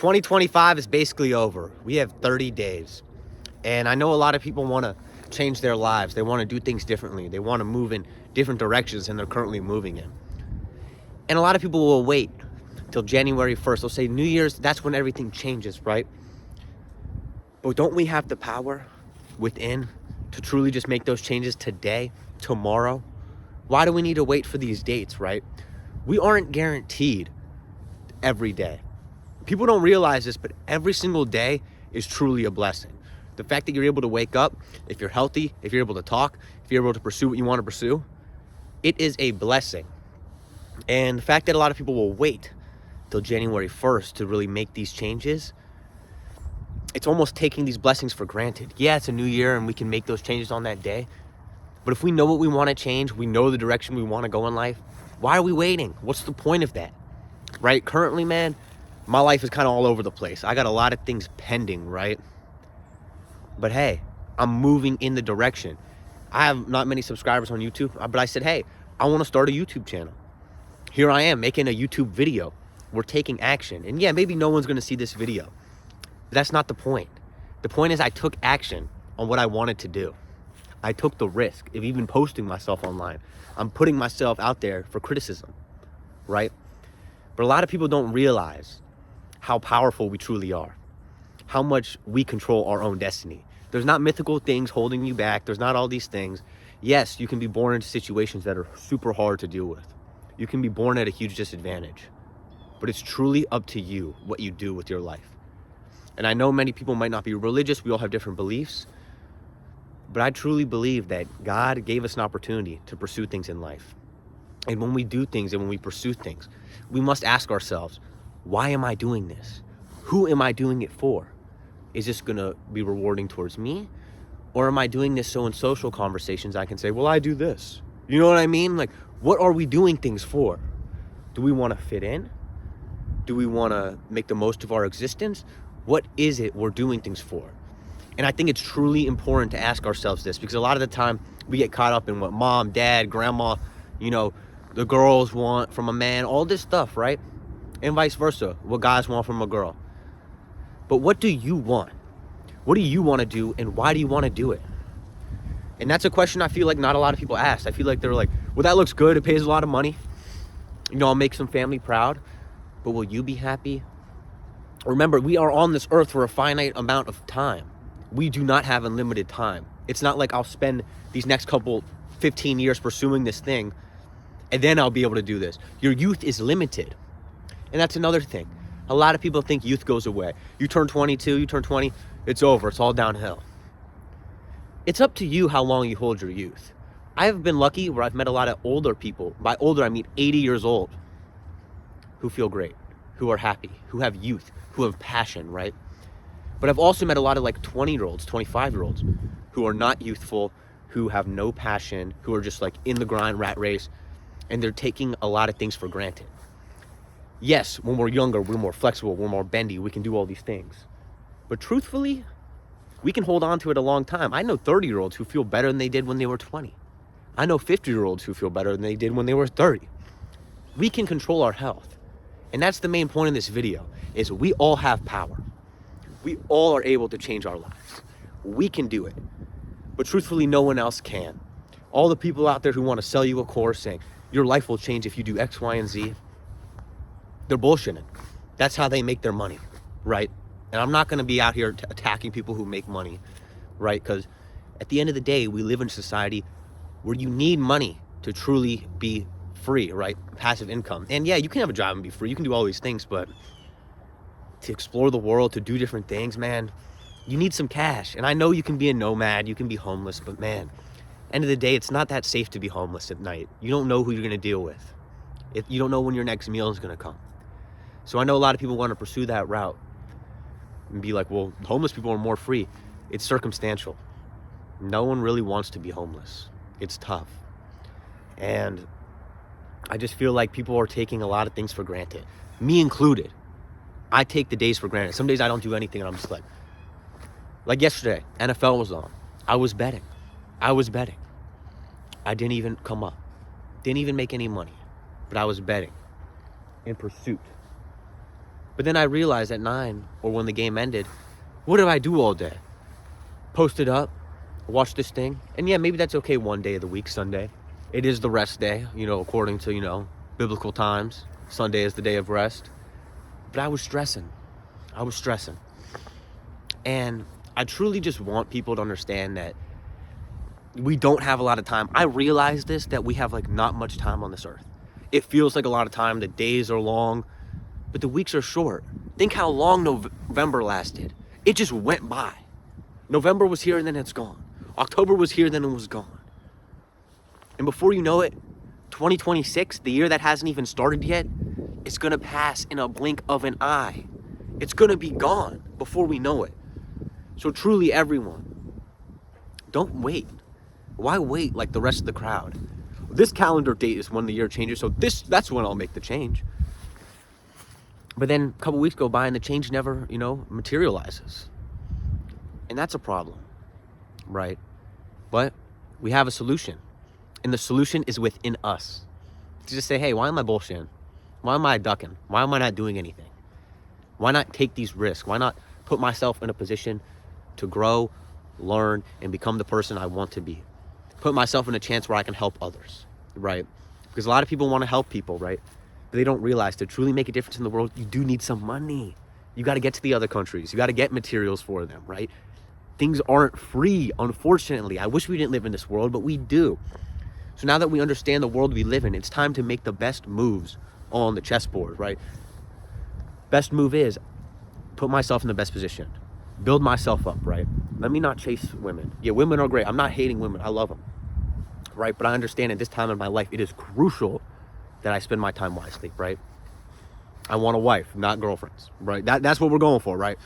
2025 is basically over. We have 30 days. And I know a lot of people want to change their lives. They want to do things differently. They want to move in different directions than they're currently moving in. And a lot of people will wait till January 1st. They'll say New Year's, that's when everything changes, right? But don't we have the power within to truly just make those changes today, tomorrow? Why do we need to wait for these dates, right? We aren't guaranteed every day. People don't realize this, but every single day is truly a blessing. The fact that you're able to wake up, if you're healthy, if you're able to talk, if you're able to pursue what you want to pursue, it is a blessing. And the fact that a lot of people will wait till January 1st to really make these changes, it's almost taking these blessings for granted. Yeah, it's a new year and we can make those changes on that day. But if we know what we want to change, we know the direction we want to go in life, why are we waiting? What's the point of that? Right? Currently, man, my life is kind of all over the place. I got a lot of things pending, right? But hey, I'm moving in the direction. I have not many subscribers on YouTube, but I said, hey, I want to start a YouTube channel. Here I am making a YouTube video. We're taking action. And yeah, maybe no one's going to see this video. But that's not the point. The point is I took action on what I wanted to do. I took the risk of even posting myself online. I'm putting myself out there for criticism, right? But a lot of people don't realize how powerful we truly are, how much we control our own destiny. There's not mythical things holding you back. There's not all these things. Yes, you can be born into situations that are super hard to deal with. You can be born at a huge disadvantage, but it's truly up to you what you do with your life. And I know many people might not be religious. We all have different beliefs. But I truly believe that God gave us an opportunity to pursue things in life. And when we do things and when we pursue things, we must ask ourselves, why am I doing this? Who am I doing it for? Is this going to be rewarding towards me? Or am I doing this so in social conversations I can say, well, I do this. You know what I mean? Like, what are we doing things for? Do we want to fit in? Do we want to make the most of our existence? What is it we're doing things for? And I think it's truly important to ask ourselves this, because a lot of the time we get caught up in what mom, dad, grandma, the girls want from a man, all this stuff, right? And vice versa, what guys want from a girl. But what do you want? What do you want to do, and why do you want to do it? And that's a question I feel like not a lot of people ask. I feel like they're like, well, that looks good. It pays a lot of money. I'll make some family proud. But will you be happy? Remember, we are on this earth for a finite amount of time. We do not have unlimited time. It's not like I'll spend these next 15 years pursuing this thing, and then I'll be able to do this. Your youth is limited. And that's another thing. A lot of people think youth goes away. You turn 22, you turn 20, it's over. It's all downhill. It's up to you how long you hold your youth. I've been lucky where I've met a lot of older people. By older, I mean 80 years old, who feel great, who are happy, who have youth, who have passion, right? But I've also met a lot of 20-year-olds, 25-year-olds who are not youthful, who have no passion, who are just in the grind, rat race, and they're taking a lot of things for granted. Yes, when we're younger, we're more flexible, we're more bendy, we can do all these things. But truthfully, we can hold on to it a long time. I know 30-year-olds who feel better than they did when they were 20. I know 50-year-olds who feel better than they did when they were 30. We can control our health. And that's the main point of this video, is we all have power. We all are able to change our lives. We can do it. But truthfully, no one else can. All the people out there who want to sell you a course saying, your life will change if you do X, Y, and Z, they're bullshitting. That's how they make their money, right? And I'm not going to be out here attacking people who make money, right? Because at the end of the day, we live in a society where you need money to truly be free, right? Passive income. And yeah, you can have a job and be free. You can do all these things, but to explore the world, to do different things, man, you need some cash. And I know you can be a nomad, you can be homeless, but man, end of the day, it's not that safe to be homeless at night. You don't know who you're going to deal with. You don't know when your next meal is going to come. So I know a lot of people want to pursue that route and be like, well, homeless people are more free. It's circumstantial. No one really wants to be homeless. It's tough. And I just feel like people are taking a lot of things for granted. Me included. I take the days for granted. Some days I don't do anything and I'm just like yesterday, NFL was on. I was betting. I didn't even come up. Didn't even make any money. But I was betting in pursuit. But then I realized at 9 or when the game ended, what did I do all day? Post it up, watch this thing. And yeah, maybe that's okay one day of the week, Sunday. It is the rest day, according to, biblical times. Sunday is the day of rest. But I was stressing. And I truly just want people to understand that we don't have a lot of time. I realize this, that we have not much time on this earth. It feels like a lot of time. The days are long, but the weeks are short. Think how long November lasted. It just went by. November was here and then it's gone. October was here, then it was gone. And before you know it, 2026, the year that hasn't even started yet, it's gonna pass in a blink of an eye. It's gonna be gone before we know it. So truly, everyone, don't wait. Why wait like the rest of the crowd? This calendar date is when the year changes, so that's when I'll make the change. But then a couple weeks go by and the change never, materializes. And that's a problem, right? But we have a solution. And the solution is within us. To just say, hey, why am I bullshitting? Why am I ducking? Why am I not doing anything? Why not take these risks? Why not put myself in a position to grow, learn, and become the person I want to be? Put myself in a chance where I can help others, right? Because a lot of people want to help people, right? But they don't realize to truly make a difference in the world, you do need some money. You got to get to the other countries. You got to get materials for them, right? Things aren't free, unfortunately. I wish we didn't live in this world, but we do. So now that we understand the world we live in, it's time to make the best moves on the chessboard, right? Best move is put myself in the best position. Build myself up, right? Let me not chase women. Yeah, women are great. I'm not hating women. I love them, right? But I understand at this time in my life, it is crucial that I spend my time wisely, right? I want a wife, not girlfriends, right? That's what we're going for, right?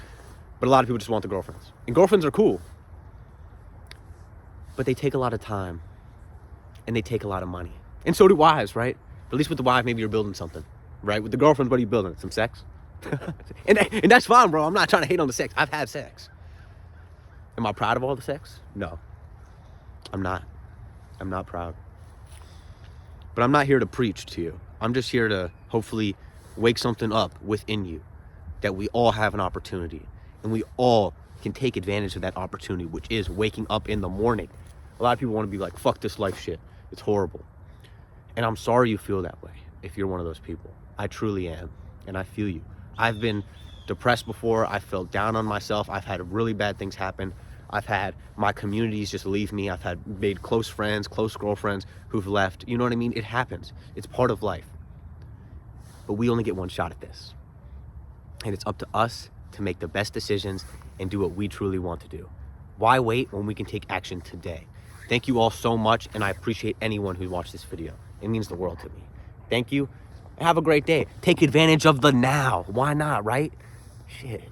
But a lot of people just want the girlfriends. And girlfriends are cool. But they take a lot of time. And they take a lot of money. And so do wives, right? But at least with the wife, maybe you're building something, right? With the girlfriends, what are you building? Some sex? and that's fine, bro. I'm not trying to hate on the sex. I've had sex. Am I proud of all the sex? No. I'm not. I'm not proud. But I'm not here to preach to you. I'm just here to hopefully wake something up within you that we all have an opportunity. And we all can take advantage of that opportunity, which is waking up in the morning. A lot of people want to be like, fuck this life shit. It's horrible. And I'm sorry you feel that way if you're one of those people. I truly am. And I feel you. I've been depressed before. I felt down on myself. I've had really bad things happen. I've had my communities just leave me. I've made close friends, close girlfriends who've left. You know what I mean? It happens. It's part of life. But we only get one shot at this. And it's up to us to make the best decisions and do what we truly want to do. Why wait when we can take action today? Thank you all so much, and I appreciate anyone who watched this video. It means the world to me. Thank you. Have a great day. Take advantage of the now. Why not, right? Shit.